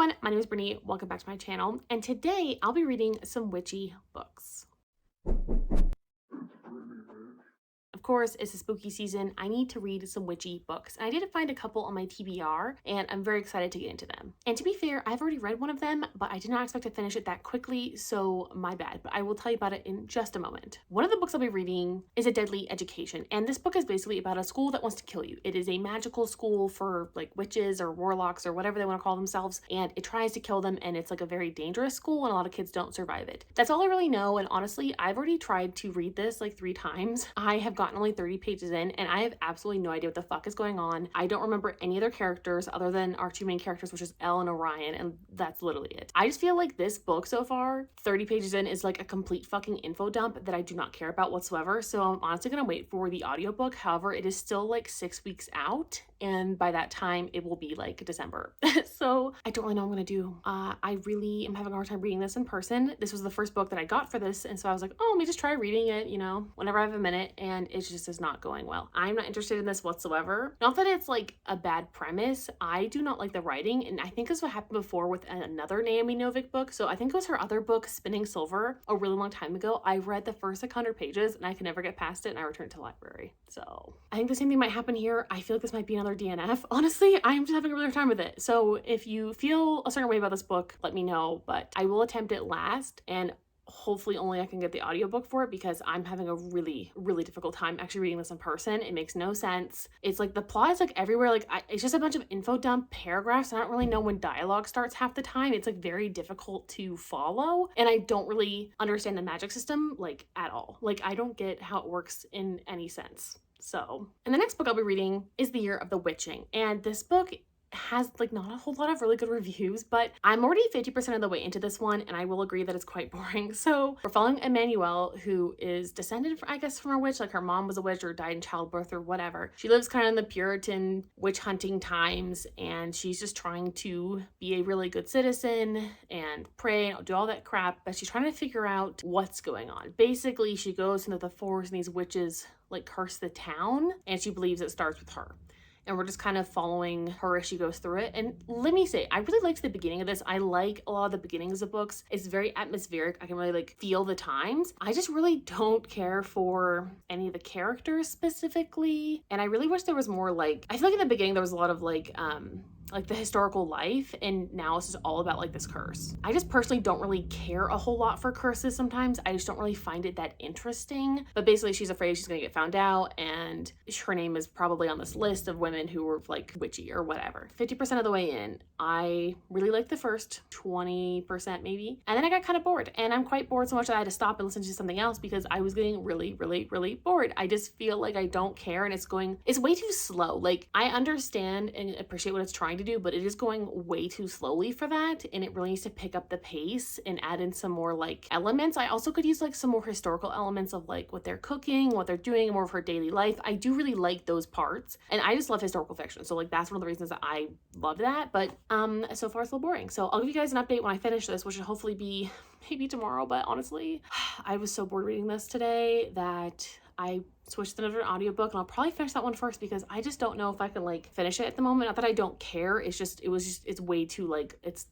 everyone, my name is Brittany. Welcome back to my channel, and today I'll be reading some witchy books. Of course, it's the spooky season. I need to read some witchy books. And I did find a couple on my TBR, and I'm very excited to get into them. And to be fair, I've already read one of them, but I did not expect to finish it that quickly, so my bad. But I will tell you about it in just a moment. One of the books I'll be reading is A Deadly Education, and this book is basically about a school that wants to kill you. It is a magical school for like witches or warlocks or whatever they want to call themselves, and it tries to kill them, and it's like a very dangerous school, and a lot of kids don't survive it. That's all I really know, and honestly, I've already tried to read this like 3 times. I have gotten only 30 pages in, and I have absolutely no idea what the fuck is going on. I don't remember any other characters other than our 2 main characters, which is Elle and Orion, and that's literally it. I just feel like this book so far, 30 pages in, is like a complete fucking info dump that I do not care about whatsoever, so I'm honestly gonna wait for the audiobook. However, it is still like 6 weeks out, and by that time it will be like December. So I don't really know what I'm gonna do. I really am having a hard time reading this in person. This was the first book that I got for this, and so I was like, oh, let me just try reading it, you know, whenever I have a minute, and it just is not going well. I'm not interested in this whatsoever. Not that it's like a bad premise. I do not like the writing, and I think this is what happened before with another Naomi Novik book. So I think it was her other book, Spinning Silver, a really long time ago. I read the first like 100 pages and I could never get past it, and I returned to the library. So I think the same thing might happen here. I feel like this might be another DNF. Honestly, I'm just having a really hard time with it. So if you feel a certain way about this book, let me know, but I will attempt it last, and hopefully only I can get the audiobook for it, because I'm having a really difficult time actually reading this in person. It makes no sense. It's like the plot is like everywhere. Like it's just a bunch of info dump paragraphs. I don't really know when dialogue starts half the time. It's like very difficult to follow, and I don't really understand the magic system like at all. Like I don't get how it works in any sense. So, and the next book I'll be reading is The Year of the Witching, and this book has like not a whole lot of really good reviews, but I'm already 50% of the way into this one, and I will agree that it's quite boring. So we're following Emmanuelle, who is descended from, I guess, from a witch. Like her mom was a witch or died in childbirth or whatever. She lives kind of in the Puritan witch hunting times, and she's just trying to be a really good citizen and pray and do all that crap, but she's trying to figure out what's going on. Basically, she goes into the forest and these witches like curse the town, and she believes it starts with her. And we're just kind of following her as she goes through it. And let me say, I really liked the beginning of this. I like a lot of the beginnings of books. It's very atmospheric. I can really like feel the times. I just really don't care for any of the characters specifically. And I really wish there was more like, I feel like in the beginning there was a lot of like the historical life, and now it's just all about like this curse. I just personally don't really care a whole lot for curses sometimes. I just don't really find it that interesting. But basically she's afraid she's gonna get found out, and her name is probably on this list of women who were like witchy or whatever. 50% of the way in, I really liked the first 20% maybe, and then I got kind of bored, and I'm quite bored so much that I had to stop and listen to something else because I was getting really bored. I just feel like I don't care, and it's way too slow. Like I understand and appreciate what it's trying to do, but it is going way too slowly for that, and it really needs to pick up the pace and add in some more like elements. I also could use like some more historical elements of like what they're cooking, what they're doing, more of her daily life. I do really like those parts, and I just love historical fiction, so like that's one of the reasons that I love that. But so far it's a little boring, so I'll give you guys an update when I finish this, which will hopefully be maybe tomorrow. But honestly, I was so bored reading this today that I switched to another audiobook, and I'll probably finish that one first because I just don't know if I can like finish it at the moment. Not that I don't care, it's way too like, it's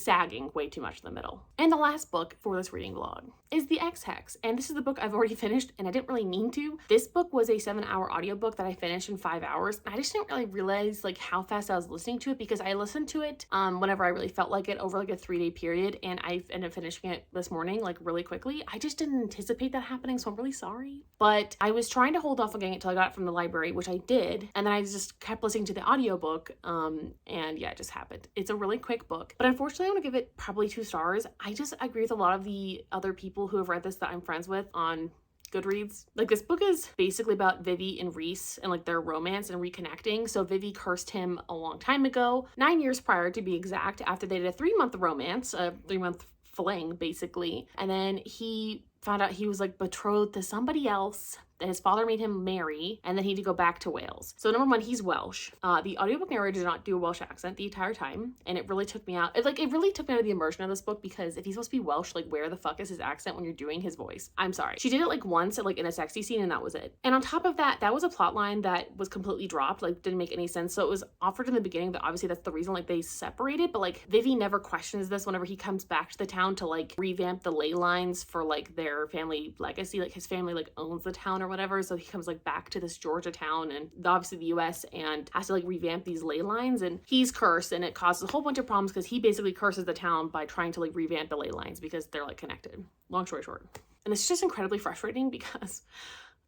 sagging way too much in the middle. And the last book for this reading vlog is The Ex-Hex, and this is the book I've already finished, and I didn't really mean to. This book was a 7-hour audiobook that I finished in 5 hours, and I just didn't really realize like how fast I was listening to it, because I listened to it whenever I really felt like it over like a 3-day period, and I ended up finishing it this morning like really quickly. I just didn't anticipate that happening, so I'm really sorry. But I was trying to hold off on getting it till I got it from the library, which I did, and then I just kept listening to the audiobook, and yeah, it just happened. It's a really quick book, but unfortunately I'm gonna give it probably 2 stars. I just agree with a lot of the other people who have read this that I'm friends with on Goodreads. Like this book is basically about Vivi and Reese and like their romance and reconnecting. So Vivi cursed him a long time ago, 9 years prior to be exact, after they did a 3-month romance, a 3-month fling basically, and then he found out he was like betrothed to somebody else, that his father made him marry, and then he had to go back to Wales. So number one, he's Welsh. The audiobook narrator did not do a Welsh accent the entire time, and it really took me out. It really took me out of the immersion of this book, because if he's supposed to be Welsh, like where the fuck is his accent when you're doing his voice? I'm sorry. She did it like once, like in a sexy scene, and that was it. And on top of that, that was a plot line that was completely dropped, like didn't make any sense. So it was offered in the beginning that obviously that's the reason like they separated, but like Vivi never questions this whenever he comes back to the town to like revamp the ley lines for like their family legacy. Like his family like owns the town or whatever, so he comes like back to this Georgia town and obviously the US and has to like revamp these ley lines, and he's cursed, and it causes a whole bunch of problems because he basically curses the town by trying to like revamp the ley lines because they're like connected. Long story short. And it's just incredibly frustrating because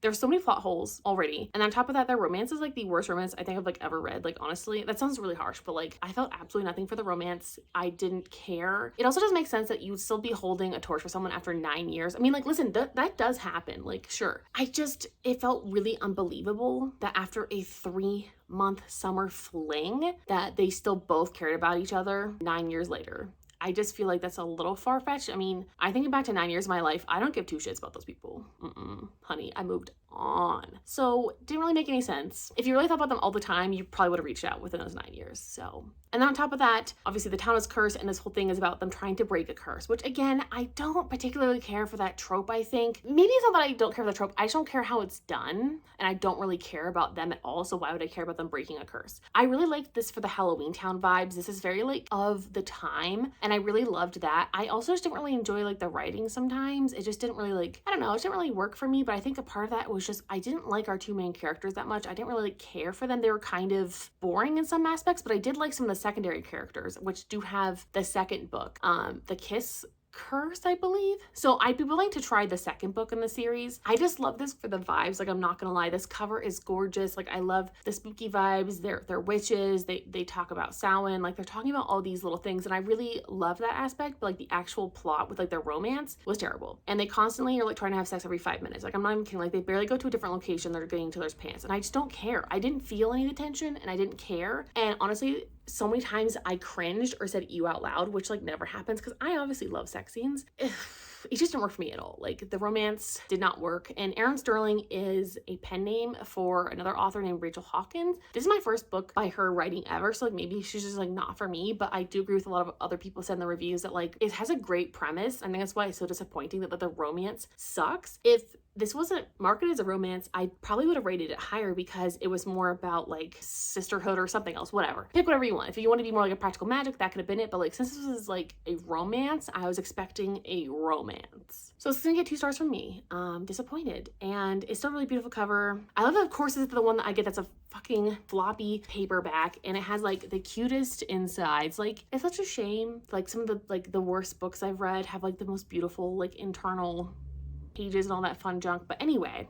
there's so many plot holes already. And on top of that, their romance is like the worst romance I think I've like ever read. Like honestly, that sounds really harsh, but like I felt absolutely nothing for the romance. I didn't care. It also doesn't make sense that you would still be holding a torch for someone after 9 years. I mean, like, listen, that does happen. Like, sure. It felt really unbelievable that after a 3-month summer fling that they still both cared about each other 9 years later. I just feel like that's a little far-fetched. I mean, I think back to 9 years of my life, I don't give two shits about those people. Honey, I moved on. So it didn't really make any sense. If you really thought about them all the time, you probably would have reached out within those 9 years. So, and then on top of that, obviously the town is cursed, and this whole thing is about them trying to break a curse, which again, I don't particularly care for that trope, I think. Maybe it's not that I don't care for the trope, I just don't care how it's done, and I don't really care about them at all, so why would I care about them breaking a curse? I really liked this for the Halloween Town vibes. This is very like of the time, and I really loved that. I also just didn't really enjoy like the writing sometimes. It just didn't really like, I don't know, it didn't really work for me, but I think a part of that was just, I didn't like our two main characters that much. I didn't really like, care for them. They were kind of boring in some aspects, but I did like some of the secondary characters, which do have the second book. The Kiss Curse, I believe. So I'd be willing to try the second book in the series. I just love this for the vibes. Like, I'm not gonna lie, this cover is gorgeous. Like, I love the spooky vibes. They're witches. They talk about Samhain. Like, they're talking about all these little things, and I really love that aspect. But like the actual plot with like their romance was terrible, and they constantly are like trying to have sex every 5 minutes. Like, I'm not even kidding. Like, they barely go to a different location. They're getting each other's pants, and I just don't care. I didn't feel any of the tension, and I didn't care. And honestly, so many times I cringed or said ew out loud, which like never happens because I obviously love sex scenes. It just didn't work for me at all. Like, the romance did not work. And Erin Sterling is a pen name for another author named Rachel Hawkins. This is my first book by her writing ever, so like maybe she's just like not for me, but I do agree with a lot of other people said in the reviews that like it has a great premise. I think that's why it's so disappointing that the romance sucks. If this wasn't marketed as a romance, I probably would have rated it higher because it was more about like sisterhood or something else, whatever. Pick whatever you want. If you want to be more like a practical magic, that could have been it. But like, since this was like a romance, I was expecting a romance. So it's gonna get 2 stars from me. Disappointed. And it's still a really beautiful cover. I love that, of course, this is the one that I get that's a fucking floppy paperback, and it has like the cutest insides. Like, it's such a shame. Like, some of the like the worst books I've read have like the most beautiful like internal pages and all that fun junk. But anyway,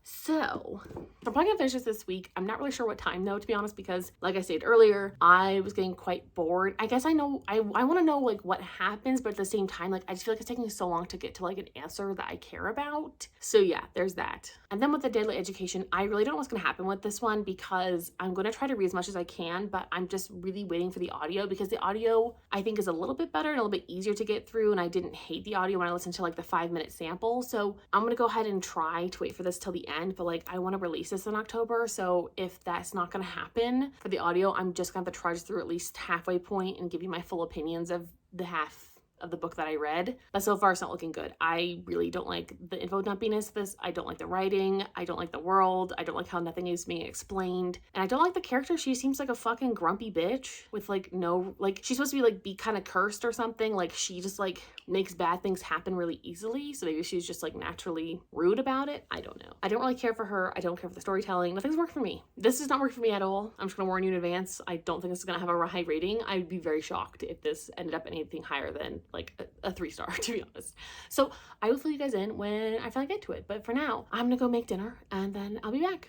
so I'm probably gonna finish this week. I'm not really sure what time though, to be honest, because like I said earlier, I was getting quite bored. I guess I want to know like what happens, but at the same time, like I just feel like it's taking so long to get to like an answer that I care about. So yeah, there's that. And then with the Deadly Education, I really don't know what's gonna happen with this one because I'm gonna try to read as much as I can, but I'm just really waiting for the audio because the audio I think is a little bit better and a little bit easier to get through, and I didn't hate the audio when I listened to like the 5-minute sample. So I'm gonna go ahead and try to wait for this till the end, but like I want to release this in October, so if that's not going to happen for the audio, I'm just going to have to trudge through at least halfway point and give you my full opinions of the half of the book that I read. But so far it's not looking good. I really don't like the info dumpiness of this. I don't like the writing. I don't like the world. I don't like how nothing is being explained. And I don't like the character. She seems like a fucking grumpy bitch with like no, like she's supposed to be like be kind of cursed or something. Like she just like makes bad things happen really easily. So maybe she's just like naturally rude about it. I don't know. I don't really care for her. I don't care for the storytelling. Nothing's worked for me. This does not work for me at all. I'm just gonna warn you in advance. I don't think this is gonna have a high rating. I'd be very shocked if this ended up anything higher than like a 3-star, to be honest. So I will fill you guys in when I finally get to it. But for now, I'm gonna go make dinner and then I'll be back.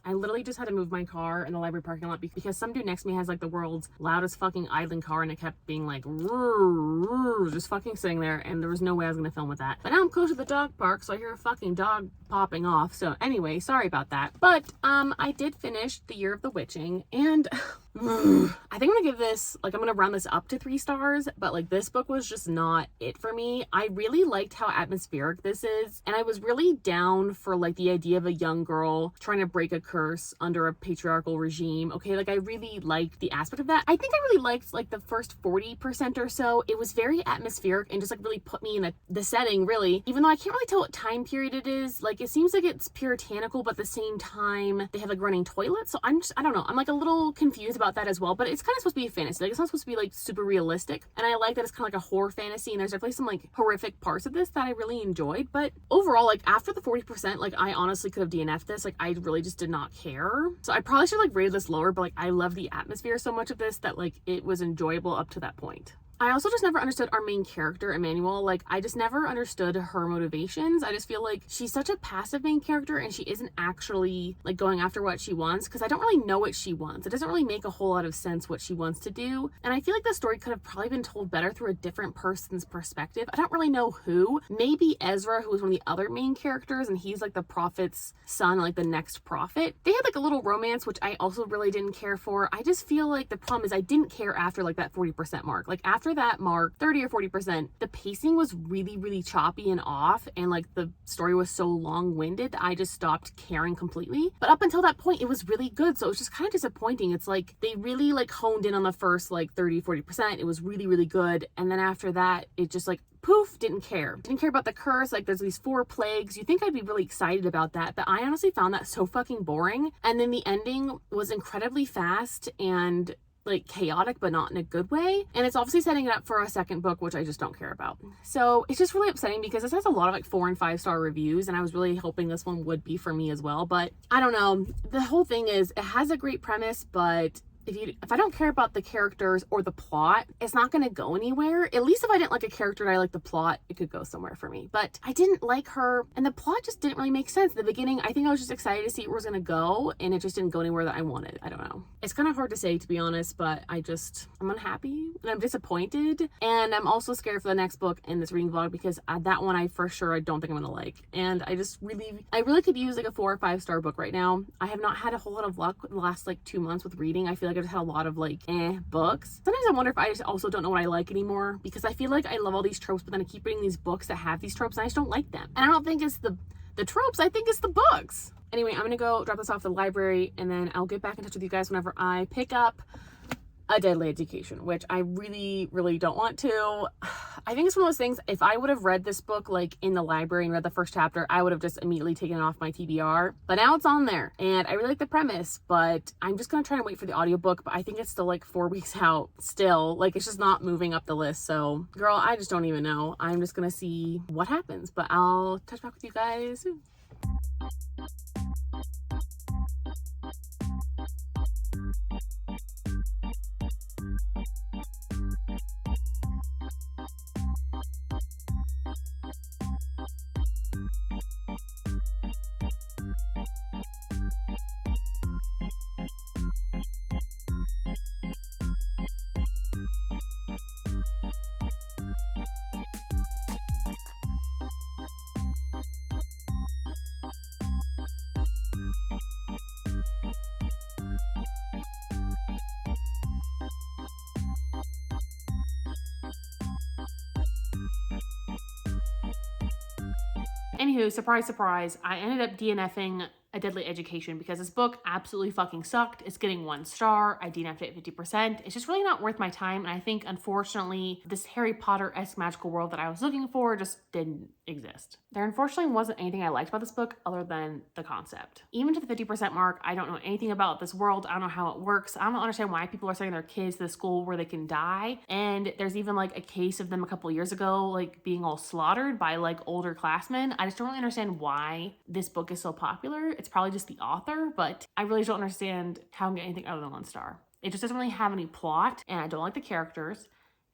I literally just had to move my car in the library parking lot because some dude next to me has like the world's loudest fucking idling car, and it kept being like just fucking sitting there, and there was no way I was gonna film with that. But now I'm close to the dog park, so I hear a fucking dog popping off. So anyway, sorry about that. But I did finish The Year of the Witching, and I think I'm gonna give this, like, I'm gonna round this up to 3 stars, but like this book was just not it for me. I really liked how atmospheric this is, and I was really down for like the idea of a young girl trying to break a curse under a patriarchal regime. Okay, like I really liked the aspect of that. I think I really liked like the first 40% or so. It was very atmospheric and just like really put me in the setting, really, even though I can't really tell what time period it is. Like it seems like it's puritanical, but at the same time they have like running toilets, so I don't know, I'm like a little confused about that as well. But it's kind of supposed to be a fantasy, like it's not supposed to be like super realistic, and I like that it's kind of like a horror fantasy, and there's definitely some like horrific parts of this that I really enjoyed. But overall, like after the 40%, like I honestly could have DNF'd this. Like I really just did not care, so I probably should like rated this lower, but like I love the atmosphere so much of this that like it was enjoyable up to that point. I also just never understood our main character, Emmanuel. Like, I just never understood her motivations. I just feel like she's such a passive main character, and she isn't actually, like, going after what she wants, because I don't really know what she wants. It doesn't really make a whole lot of sense what she wants to do, and I feel like the story could have probably been told better through a different person's perspective. I don't really know who. Maybe Ezra, who was one of the other main characters, and he's, like, the prophet's son, like, the next prophet. They had, like, a little romance, which I also really didn't care for. I just feel like the problem is I didn't care after, like, that 40% mark. Like, after that mark, 30 or 40%, the pacing was really choppy and off, and like the story was so long-winded that I just stopped caring completely. But up until that point, it was really good, so it was just kind of disappointing. It's like they really like honed in on the first like 30-40%. It was really good, and then after that it just like poof, didn't care about the curse. Like there's these 4 plagues. You think I'd be really excited about that, but I honestly found that so fucking boring. And then the ending was incredibly fast and like chaotic, but not in a good way, and it's obviously setting it up for a second book, which I just don't care about. So it's just really upsetting because this has a lot of like 4 and 5 star reviews, and I was really hoping this one would be for me as well. But I don't know, the whole thing is it has a great premise, but if I don't care about the characters or the plot, it's not going to go anywhere. At least if I didn't like a character and I like the plot, it could go somewhere for me. But I didn't like her, and the plot just didn't really make sense. In the beginning, I think I was just excited to see where it was going to go, and it just didn't go anywhere that I wanted. I don't know. It's kind of hard to say, to be honest, but I'm unhappy, and I'm disappointed, and I'm also scared for the next book in this reading vlog, because that one I for sure I don't think I'm going to like. And I really could use like a 4 or 5 star book right now. I have not had a whole lot of luck the last like 2 months with reading. I feel like I've just had a lot of like books. Sometimes I wonder if I just also don't know what I like anymore, because I feel like I love all these tropes, but then I keep reading these books that have these tropes and I just don't like them. And I don't think it's the tropes, I think it's the books. Anyway, I'm gonna go drop this off at the library, and then I'll get back in touch with you guys whenever I pick up A Deadly Education, which I really don't want to. I think it's one of those things, if I would have read this book like in the library and read the first chapter, I would have just immediately taken it off my TBR. But now it's on there, and I really like the premise, but I'm just gonna try and wait for the audiobook. But I think it's still like 4 weeks out still. Like it's just not moving up the list. So girl, I just don't even know. I'm just gonna see what happens, but I'll touch back with you guys soon. Anywho, surprise, I ended up DNFing A Deadly Education because this book absolutely fucking sucked. It's getting 1 star. I DNF'd it at 50%. It's just really not worth my time, and I think, unfortunately, this Harry Potter-esque magical world that I was looking for just didn't exist. There unfortunately wasn't anything I liked about this book other than the concept. Even to the 50% mark, I don't know anything about this world. I don't know how it works. I don't understand why people are sending their kids to the school where they can die. And there's even like a case of them a couple years ago like being all slaughtered by like older classmen. I just don't really understand why this book is so popular. It's probably just the author, but I really don't understand how I'm getting anything other than 1 star. It just doesn't really have any plot, and I don't like the characters.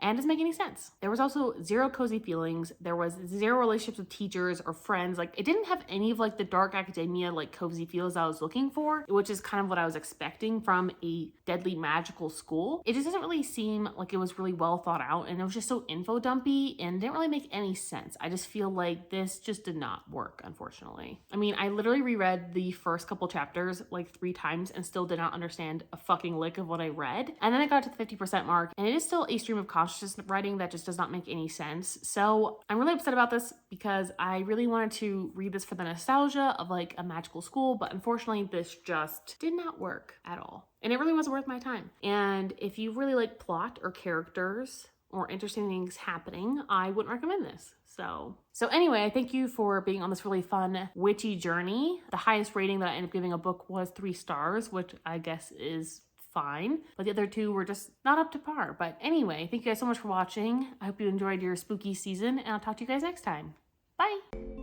and doesn't make any sense. There was also zero cozy feelings. There was zero relationships with teachers or friends. Like, it didn't have any of like the dark academia, like cozy feels I was looking for, which is kind of what I was expecting from a deadly magical school. It just doesn't really seem like it was really well thought out, and it was just so info dumpy and didn't really make any sense. I just feel like this just did not work, unfortunately. I mean, I literally reread the first couple chapters like 3 times and still did not understand a fucking lick of what I read. And then I got to the 50% mark, and it is still a stream of consciousness writing that just does not make any sense. So I'm really upset about this because I really wanted to read this for the nostalgia of like a magical school, but unfortunately this just did not work at all. And it really wasn't worth my time. And if you really like plot or characters or interesting things happening, I wouldn't recommend this. So anyway, thank you for being on this really fun witchy journey. The highest rating that I ended up giving a book was 3 stars, which I guess is fine, but the other 2 were just not up to par. But anyway, thank you guys so much for watching. I hope you enjoyed your spooky season, and I'll talk to you guys next time. Bye.